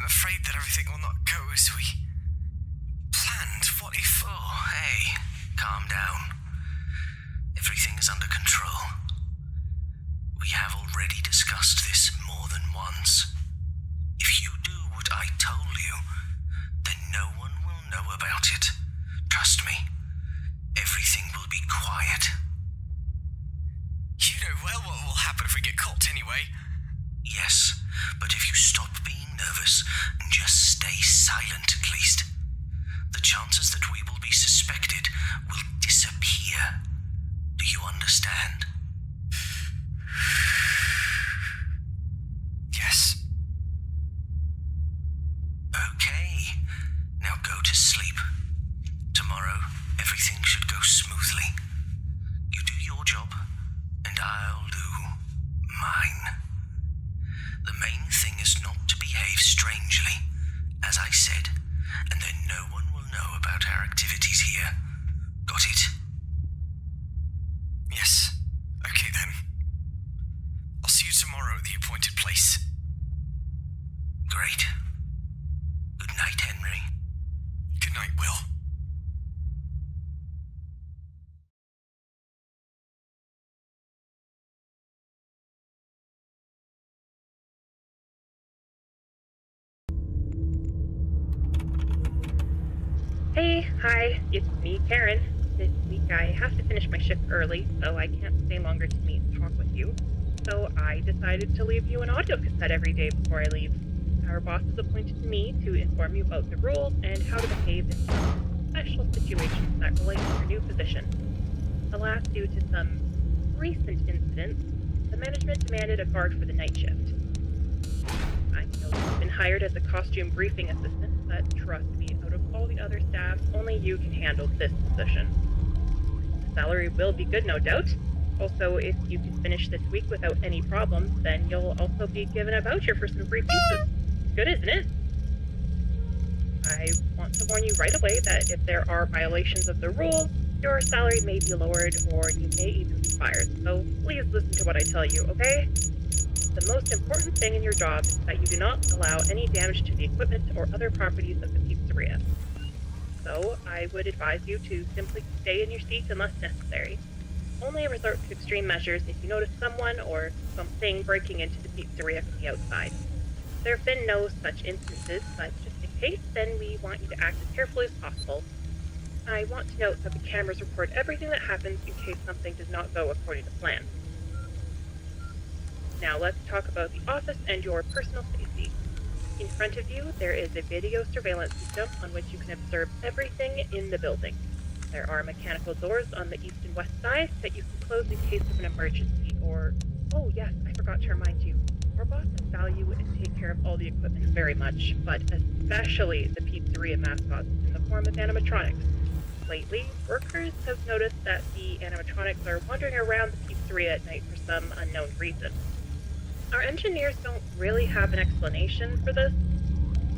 I'm afraid that everything will not go as we planned. What if? Oh, hey, calm down. Everything is under control. We have already discussed this more than once. If you do what I told you, then no one will know about it. Trust me, everything will be quiet. You know well what will happen if we get caught anyway. Yes, but if you stop being nervous and just stay silent at least, the chances that we will be suspected will disappear. Do you understand? Yes. Okay, now go to sleep. Tomorrow, everything should go smoothly. You do your job, and I'll do mine. The main thing is not to behave strangely, as I said, and then no one will know about our activities here. Got it? Yes. Okay then. I'll see you tomorrow at the appointed place. Great. Good night, Henry. Good night, Will. Hey, hi, it's me, Karen. This week I have to finish my shift early, so I can't stay longer to meet and talk with you. So I decided to leave you an audio cassette every day before I leave. Our boss has appointed me to inform you about the rules and how to behave in some special situations that relate to your new position. Alas, due to some recent incidents, the management demanded a guard for the night shift. I know you've been hired as a costume briefing assistant, but trust me, out of all the other staff, only you can handle this position. The salary will be good, no doubt. Also, if you can finish this week without any problems, then you'll also be given a voucher for some free pieces. Good, isn't it? I want to warn you right away that if there are violations of the rules, your salary may be lowered or you may even be fired. So please listen to what I tell you, okay? The most important thing in your job is that you do not allow any damage to the equipment or other properties of the pizzeria. So, I would advise you to simply stay in your seat unless necessary. Only resort to extreme measures if you notice someone or something breaking into the pizzeria from the outside. There have been no such instances, but just in case, then we want you to act as carefully as possible. I want to note that the cameras record everything that happens in case something does not go according to plan. Now let's talk about the office and your personal safety. In front of you, there is a video surveillance system on which you can observe everything in the building. There are mechanical doors on the east and west side that you can close in case of an emergency or... Oh yes, I forgot to remind you. Our bosses value and take care of all the equipment very much, but especially the pizzeria mascots in the form of animatronics. Lately, workers have noticed that the animatronics are wandering around the pizzeria at night for some unknown reason. Our engineers don't really have an explanation for this,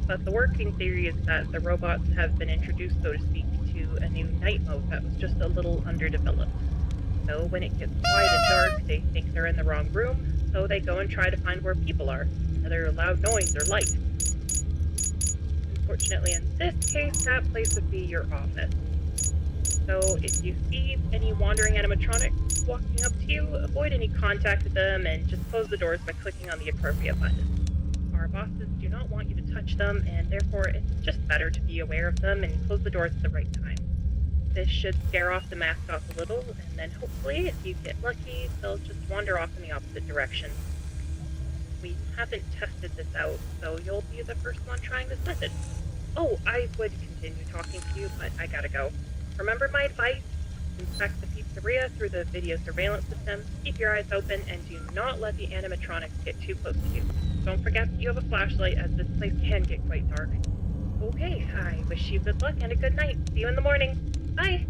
but the working theory is that the robots have been introduced, so to speak, to a new night mode that was just a little underdeveloped. So when it gets quiet and dark, they think they're in the wrong room, so they go and try to find where people are, whether loud noise or light. Unfortunately, in this case, that place would be your office. So if you see any wandering animatronics walking up to you, avoid any contact with them and just close the doors by clicking on the appropriate button. Our bosses do not want you to touch them, and therefore it's just better to be aware of them and close the doors at the right time. This should scare off the mascots a little, and then hopefully, if you get lucky, they'll just wander off in the opposite direction. We haven't tested this out, so you'll be the first one trying this method. Oh, I would continue talking to you, but I gotta go. Remember my advice? Inspect the pizzeria through the video surveillance system, keep your eyes open, and do not let the animatronics get too close to you. Don't forget that you have a flashlight, as this place can get quite dark. Okay, I wish you good luck and a good night. See you in the morning. Bye!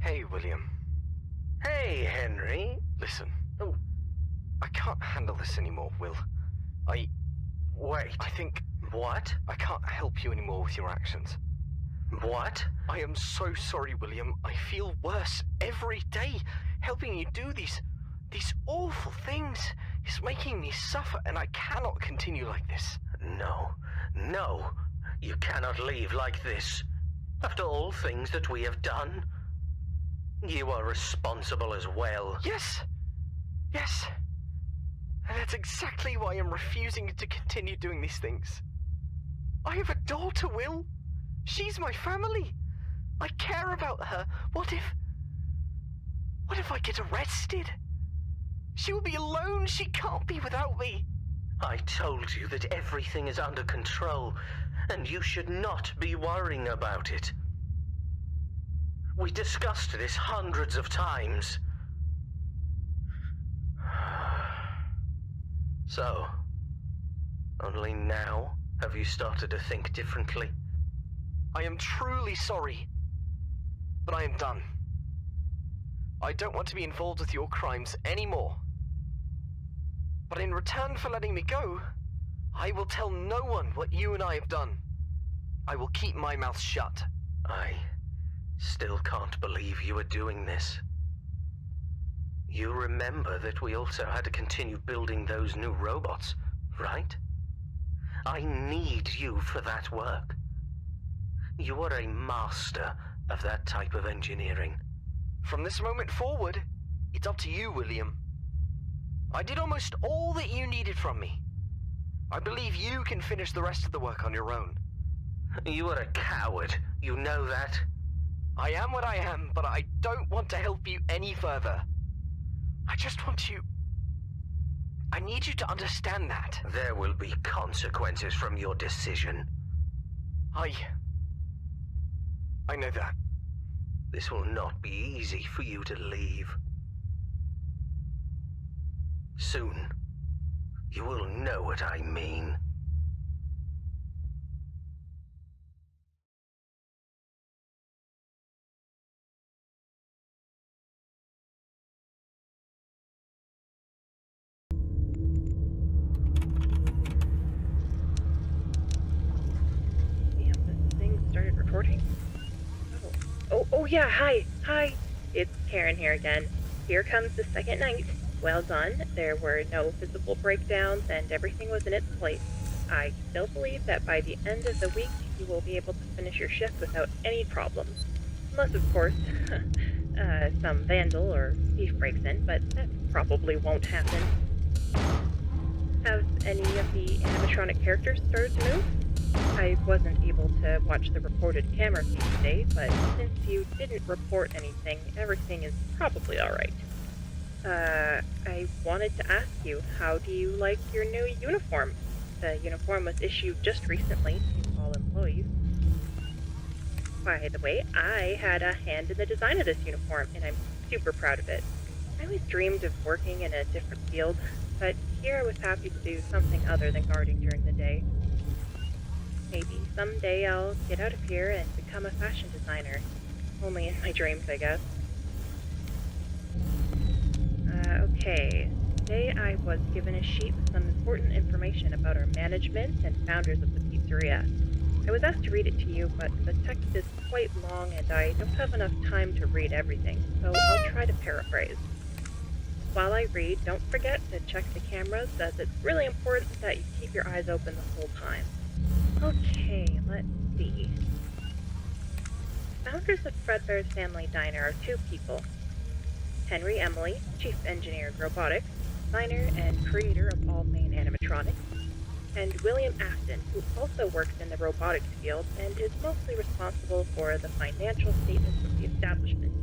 Hey, William. Hey, Henry. Listen. Oh. I can't handle this anymore, Will. Wait. I think What? I can't help you anymore with your actions. What? I am so sorry, William. I feel worse every day. Helping you do these awful things is making me suffer, and I cannot continue like this. No. You cannot leave like this. After all things that we have done, you are responsible as well. Yes. And that's exactly why I'm refusing to continue doing these things. I have a daughter, Will. She's my family. I care about her. What if I get arrested? She will be alone. She can't be without me. I told you that everything is under control, and you should not be worrying about it. We discussed this hundreds of times. So, only now have you started to think differently? I am truly sorry, but I am done. I don't want to be involved with your crimes anymore. But in return for letting me go, I will tell no one what you and I have done. I will keep my mouth shut. I still can't believe you are doing this. You remember that we also had to continue building those new robots, right? I need you for that work. You are a master of that type of engineering. From this moment forward, it's up to you, William. I did almost all that you needed from me. I believe you can finish the rest of the work on your own. You are a coward, you know that? I am what I am, but I don't want to help you any further. I just want you... I need you to understand that. There will be consequences from your decision. I know that. This will not be easy for you to leave. Soon, you will know what I mean. Damn, this thing started recording? Oh yeah, hi. It's Karen here again. Here comes the second night. Well done. There were no physical breakdowns and everything was in its place. I still believe that by the end of the week, you will be able to finish your shift without any problems. Unless, of course, some vandal or thief breaks in, but that probably won't happen. Have any of the animatronic characters started to move? I wasn't able to watch the recorded camera feed today, but since you didn't report anything, everything is probably alright. I wanted to ask you, how do you like your new uniform? The uniform was issued just recently to all employees. By the way, I had a hand in the design of this uniform, and I'm super proud of it. I always dreamed of working in a different field, but here I was happy to do something other than guarding during the day. Maybe someday I'll get out of here and become a fashion designer. Only in my dreams, I guess. Okay. Today I was given a sheet with some important information about our management and founders of the pizzeria. I was asked to read it to you, but the text is quite long and I don't have enough time to read everything, so I'll try to paraphrase. While I read, don't forget to check the cameras, as it's really important that you keep your eyes open the whole time. Okay, let's see. Founders of Fredbear's Family Diner are two people. Henry Emily, Chief Engineer of Robotics, designer and creator of all main animatronics, and William Afton, who also works in the robotics field and is mostly responsible for the financial statements of the establishment.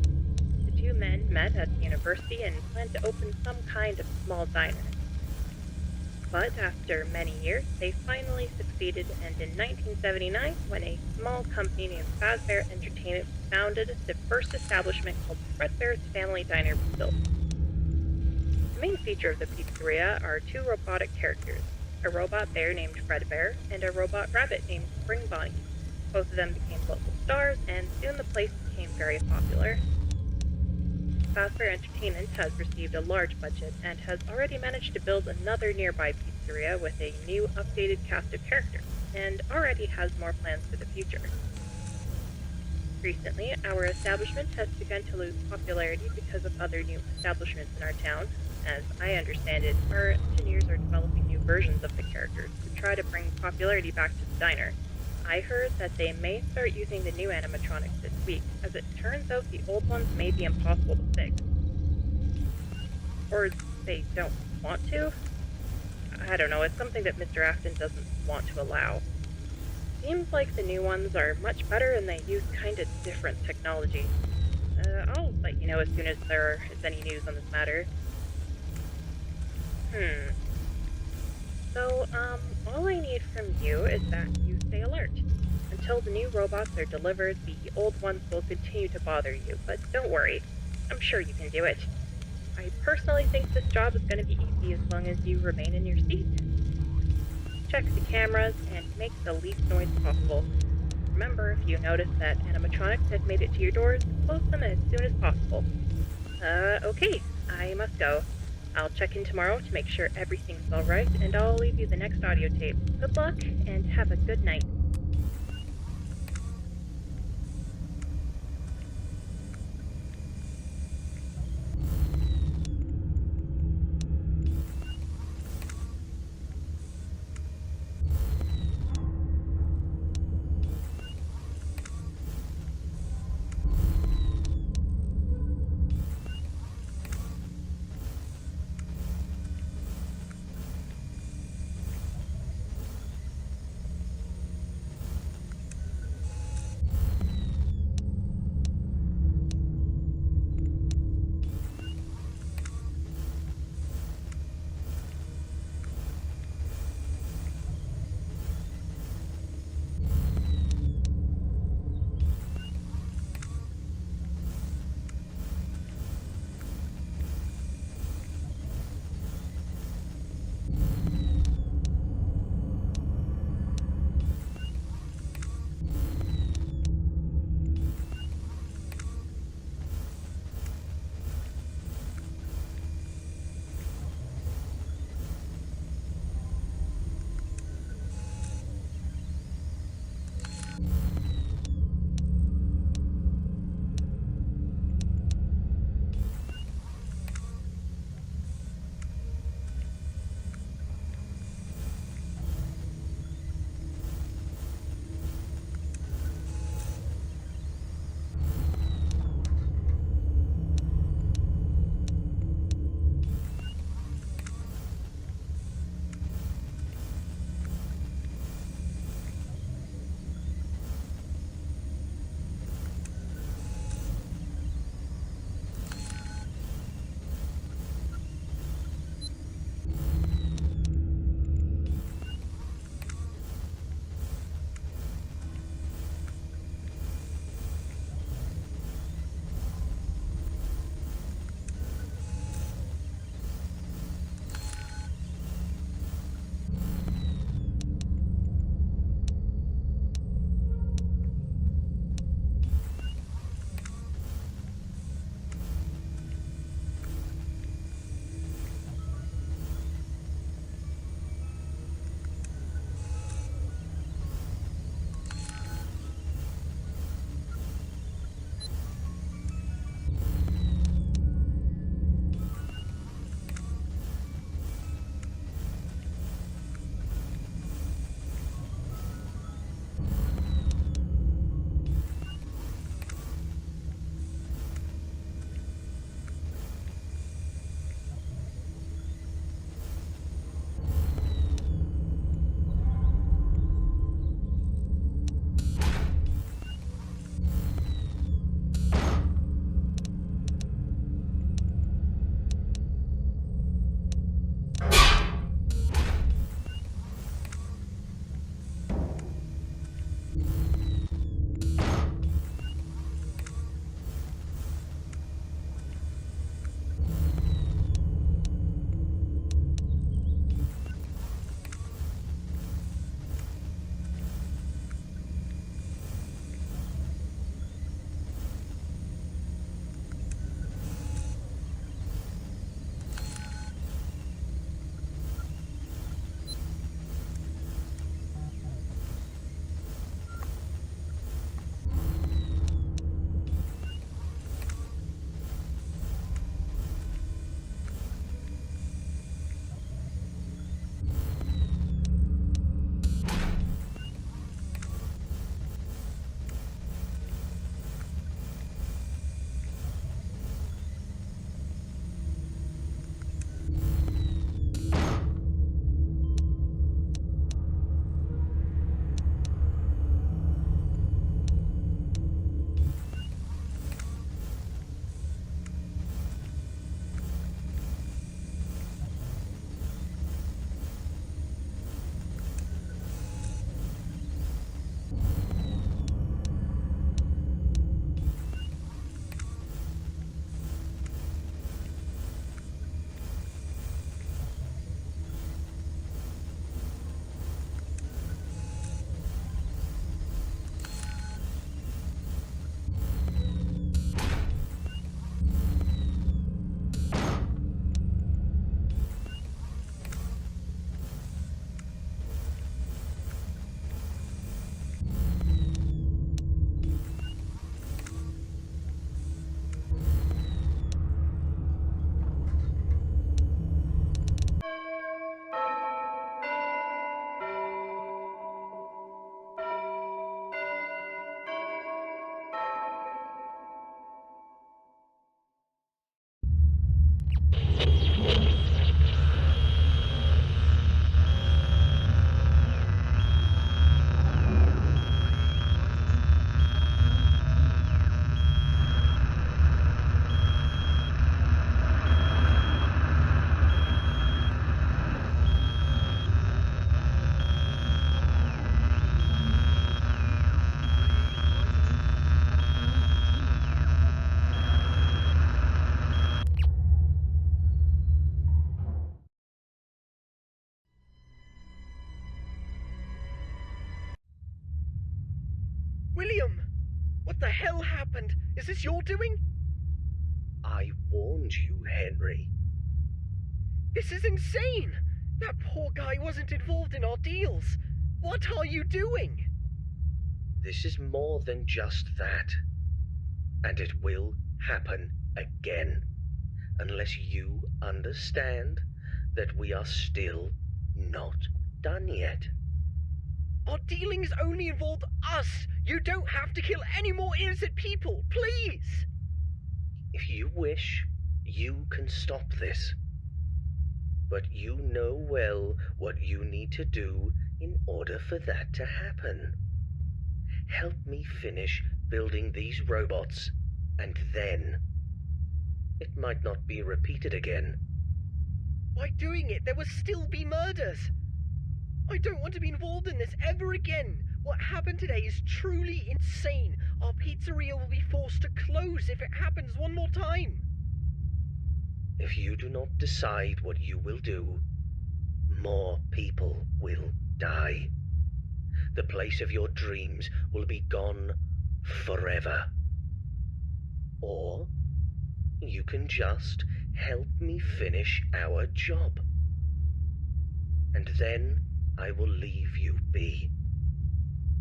The two men met at the university and planned to open some kind of small diner. But after many years, they finally succeeded, and in 1979, when a small company named Fazbear Entertainment was founded, the first establishment called Fredbear's Family Diner was built. The main feature of the pizzeria are two robotic characters, a robot bear named Fredbear and a robot rabbit named Spring Bonnie. Both of them became local stars, and soon the place became very popular. Fazbear Entertainment has received a large budget and has already managed to build another nearby pizzeria with a new updated cast of characters, and already has more plans for the future. Recently, our establishment has begun to lose popularity because of other new establishments in our town. As I understand it, our engineers are developing new versions of the characters to try to bring popularity back to the diner. I heard that they may start using the new animatronics this week, as it turns out the old ones may be impossible to fix. Or they don't want to? I don't know, it's something that Mr. Afton doesn't want to allow. Seems like the new ones are much better and they use kinda different technology. I'll let you know as soon as there is any news on this matter. So, all I need from you is that you stay alert. Until the new robots are delivered, the old ones will continue to bother you, but don't worry. I'm sure you can do it. I personally think this job is going to be easy as long as you remain in your seat. Check the cameras and make the least noise possible. Remember, if you notice that animatronics have made it to your doors, close them as soon as possible. Okay, I must go. I'll check in tomorrow to make sure everything's alright, and I'll leave you the next audio tape. Good luck, and have a good night. What the hell happened? Is this your doing? I warned you, Henry. This is insane! That poor guy wasn't involved in our deals. What are you doing? This is more than just that. And it will happen again. Unless you understand that we are still not done yet. Our dealings only involved us. You don't have to kill any more innocent people, please! If you wish, you can stop this. But you know well what you need to do in order for that to happen. Help me finish building these robots, and then it might not be repeated again. By doing it, there will still be murders. I don't want to be involved in this ever again. What happened today is truly insane. Our pizzeria will be forced to close if it happens one more time. If you do not decide what you will do, more people will die. The place of your dreams will be gone forever. Or you can just help me finish our job. And then I will leave you be.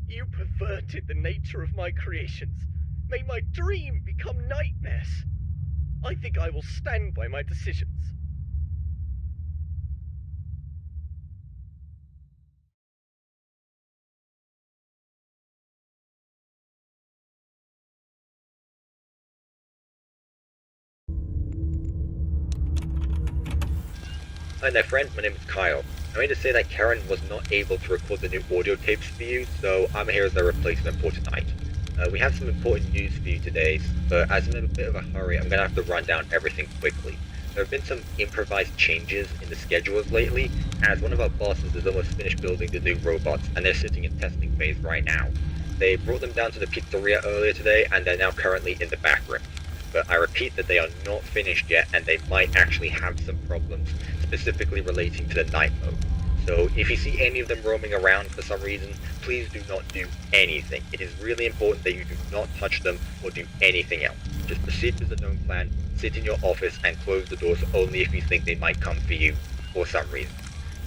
You perverted the nature of my creations, made my dream become nightmares. I think I will stand by my decisions. Hi there friend, my name is Kyle. I mean to say that Karen was not able to record the new audio tapes for you, so I'm here as a replacement for tonight. We have some important news for you today, but as I'm in a bit of a hurry, I'm going to have to run down everything quickly. There have been some improvised changes in the schedules lately, as one of our bosses has almost finished building the new robots, and they're sitting in testing phase right now. They brought them down to the pizzeria earlier today, and they're now currently in the back room. But I repeat that they are not finished yet, and they might actually have some problems, specifically relating to the night mode. So if you see any of them roaming around for some reason, please do not do anything. It is really important that you do not touch them or do anything else. Just proceed with the known plan, sit in your office and close the doors only if you think they might come for you for some reason.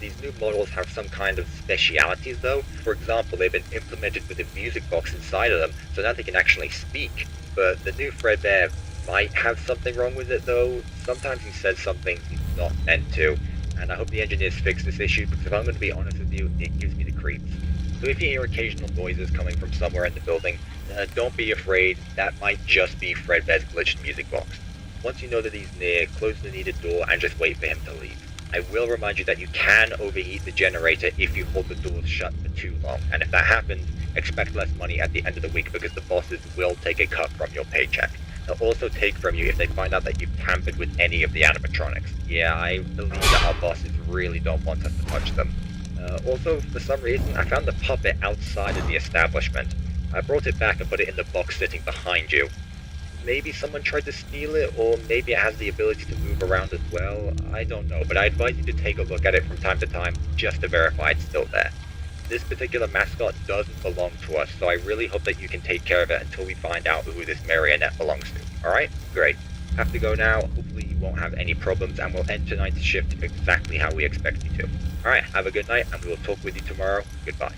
These new models have some kind of specialities though. For example, they've been implemented with a music box inside of them, so now they can actually speak. But the new Fredbear might have something wrong with it though. Sometimes he says something he's not meant to, and I hope the engineers fix this issue, because if I'm going to be honest with you, it gives me the creeps. So if you hear occasional noises coming from somewhere in the building, don't be afraid, that might just be Fredbear's glitched music box. Once you know that he's near, close the needed door and just wait for him to leave. I will remind you that you can overheat the generator if you hold the doors shut for too long, and if that happens, expect less money at the end of the week because the bosses will take a cut from your paycheck. They'll also take from you if they find out that you've tampered with any of the animatronics. Yeah, I believe that our bosses really don't want us to touch them. Also, for some reason, I found the puppet outside of the establishment. I brought it back and put it in the box sitting behind you. Maybe someone tried to steal it, or maybe it has the ability to move around as well. I don't know, but I advise you to take a look at it from time to time just to verify it's still there. This particular mascot doesn't belong to us, so I really hope that you can take care of it until we find out who this marionette belongs to. Alright? Great. Have to go now. Hopefully you won't have any problems, and we'll end tonight's shift exactly how we expect you to. Alright, have a good night, and we will talk with you tomorrow. Goodbye.